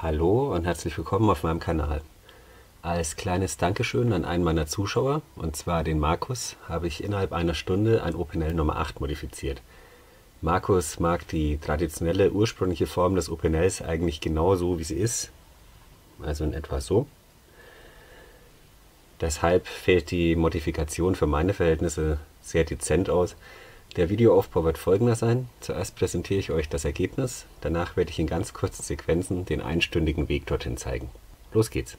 Hallo und herzlich willkommen auf meinem Kanal. Als kleines Dankeschön an einen meiner Zuschauer, und zwar den Markus, habe ich innerhalb einer Stunde ein OpenL Nummer 8 modifiziert. Markus mag die traditionelle ursprüngliche Form des OpenLs eigentlich genauso wie sie ist, also in etwa so. Deshalb fällt die Modifikation für meine Verhältnisse sehr dezent aus. Der Videoaufbau wird folgender sein. Zuerst präsentiere ich euch das Ergebnis, danach werde ich in ganz kurzen Sequenzen den einstündigen Weg dorthin zeigen. Los geht's!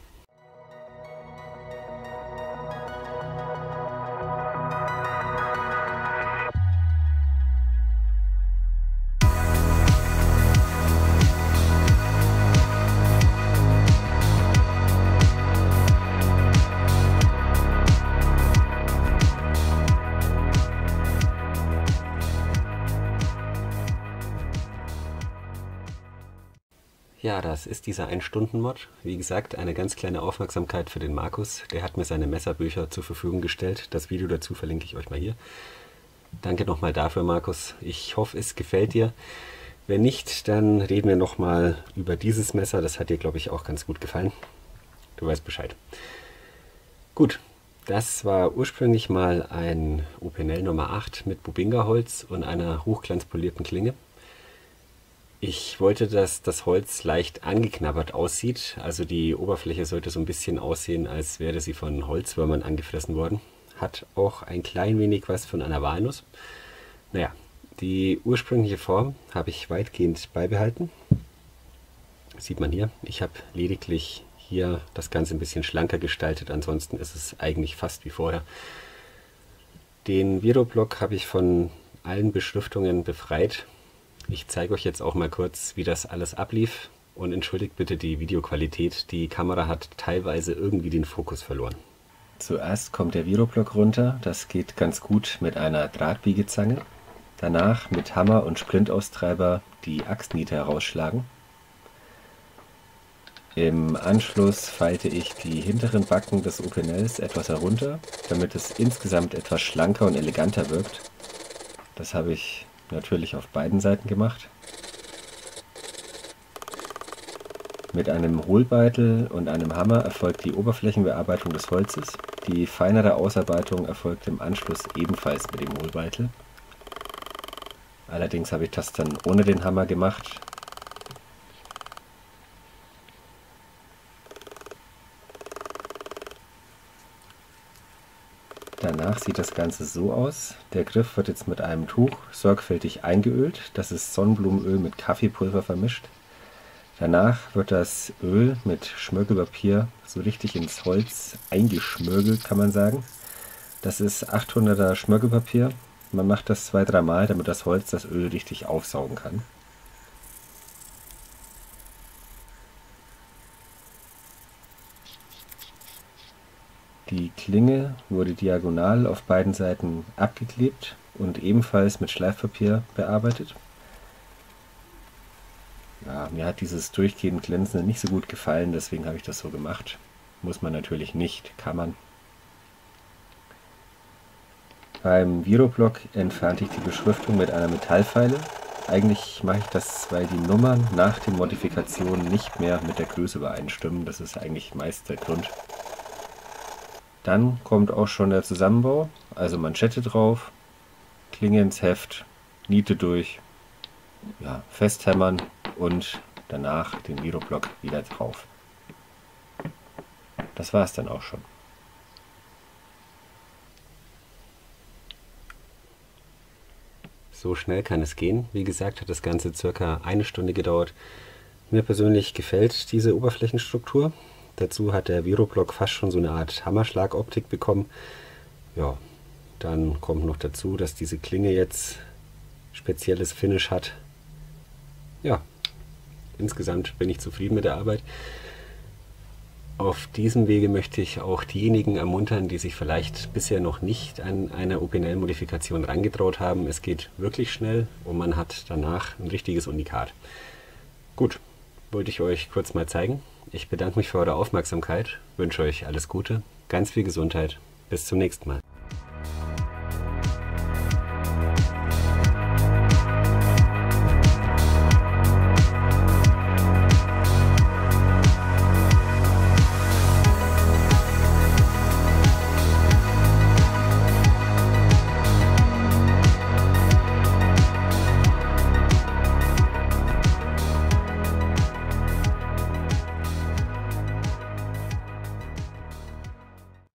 Ja, das ist dieser 1-Stunden-Mod. Wie gesagt, eine ganz kleine Aufmerksamkeit für den Markus. Der hat mir seine Messerbücher zur Verfügung gestellt. Das Video dazu verlinke ich euch mal hier. Danke nochmal dafür, Markus. Ich hoffe, es gefällt dir. Wenn nicht, dann reden wir nochmal über dieses Messer. Das hat dir, glaube ich, auch ganz gut gefallen. Du weißt Bescheid. Gut, das war ursprünglich mal ein OpenL Nummer 8 mit Bubinga-Holz und einer hochglanzpolierten Klinge. Ich wollte, dass das Holz leicht angeknabbert aussieht, also die Oberfläche sollte so ein bisschen aussehen, als wäre sie von Holzwürmern angefressen worden. Hat auch ein klein wenig was von einer Walnuss. Naja, die ursprüngliche Form habe ich weitgehend beibehalten. Sieht man hier. Ich habe lediglich hier das Ganze ein bisschen schlanker gestaltet, ansonsten ist es eigentlich fast wie vorher. Den Viroblock habe ich von allen Beschriftungen befreit. Ich zeige euch jetzt auch mal kurz, wie das alles ablief und entschuldigt bitte die Videoqualität. Die Kamera hat teilweise irgendwie den Fokus verloren. Zuerst kommt der Viroblock runter, das geht ganz gut mit einer Drahtbiegezange. Danach mit Hammer und Splintaustreiber die Achsniete herausschlagen. Im Anschluss falte ich die hinteren Backen des OpenLs etwas herunter, damit es insgesamt etwas schlanker und eleganter wirkt. Das habe ich natürlich auf beiden Seiten gemacht. Mit einem Hohlbeitel und einem Hammer erfolgt die Oberflächenbearbeitung des Holzes. Die feinere Ausarbeitung erfolgt im Anschluss ebenfalls mit dem Hohlbeitel. Allerdings habe ich das dann ohne den Hammer gemacht. Danach sieht das Ganze so aus. Der Griff wird jetzt mit einem Tuch sorgfältig eingeölt. Das ist Sonnenblumenöl mit Kaffeepulver vermischt. Danach wird das Öl mit Schmirgelpapier so richtig ins Holz eingeschmirgelt, kann man sagen. Das ist 800er Schmirgelpapier. Man macht das 2-3 Mal, damit das Holz das Öl richtig aufsaugen kann. Die Klinge wurde diagonal auf beiden Seiten abgeklebt und ebenfalls mit Schleifpapier bearbeitet. Ja, mir hat dieses durchgehend Glänzende nicht so gut gefallen, deswegen habe ich das so gemacht. Muss man natürlich nicht, kann man. Beim Viroblock entfernte ich die Beschriftung mit einer Metallfeile. Eigentlich mache ich das, weil die Nummern nach den Modifikationen nicht mehr mit der Größe übereinstimmen. Das ist eigentlich meist der Grund. Dann kommt auch schon der Zusammenbau, also Manschette drauf, Klinge ins Heft, Niete durch, ja, festhämmern und danach den Viroblock wieder drauf. Das war es dann auch schon. So schnell kann es gehen. Wie gesagt, hat das Ganze circa eine Stunde gedauert. Mir persönlich gefällt diese Oberflächenstruktur. Dazu hat der Viroblock fast schon so eine Art Hammerschlagoptik bekommen. Ja, dann kommt noch dazu, dass diese Klinge jetzt spezielles Finish hat. Ja, insgesamt bin ich zufrieden mit der Arbeit. Auf diesem Wege möchte ich auch diejenigen ermuntern, die sich vielleicht bisher noch nicht an eine OpenL-Modifikation rangetraut haben. Es geht wirklich schnell und man hat danach ein richtiges Unikat. Gut, wollte ich euch kurz mal zeigen. Ich bedanke mich für eure Aufmerksamkeit, wünsche euch alles Gute, ganz viel Gesundheit, bis zum nächsten Mal.